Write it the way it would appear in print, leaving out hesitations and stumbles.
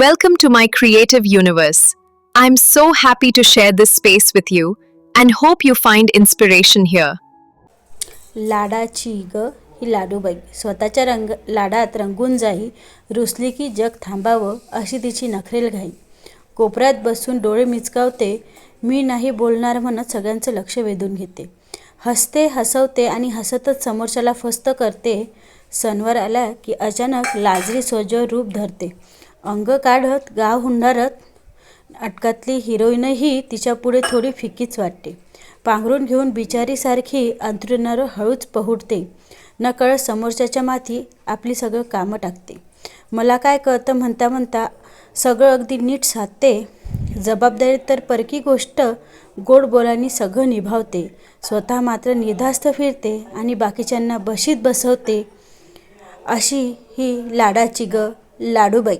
Welcome to my creative universe. I'm so happy to share this space with you and hope you find inspiration here. लाडाची ग ही लाडूबाई स्वतःच्या लाडात रंगून जाई, रुसली की जग थांबावं अशी तिची नखरेल घाई. कोपऱ्यात बसून डोळे मिचकावते, मी नाही बोलणार म्हणत सगळ्यांचं लक्ष वेधून घेते. हसते, हसवते आणि हसतच समोरच्याला फस्त करते. सणवार आला की अचानक लाजरी सोजळ रूप धरते. अंग काढत गाव हुंडारत नाटकातली हिरोईनही तिच्यापुढे थोडी फिकीच वाटते. पांघरून घेऊन बिचारीसारखी अंथरुणावर हळूच पहुडते. नकळत समोरच्याच्या माथी आपली सगळं कामं टाकते. मला काय कळतं म्हणता म्हणता सगळं अगदी नीट साधते. जबाबदारी तर परकी गोष्ट, गोड बोलांनी सगळं निभावते. स्वतः मात्र निर्धास्त फिरते आणि बाकीच्यांना बशीत बसवते. अशी ही लाडाची ग लाडूबाई.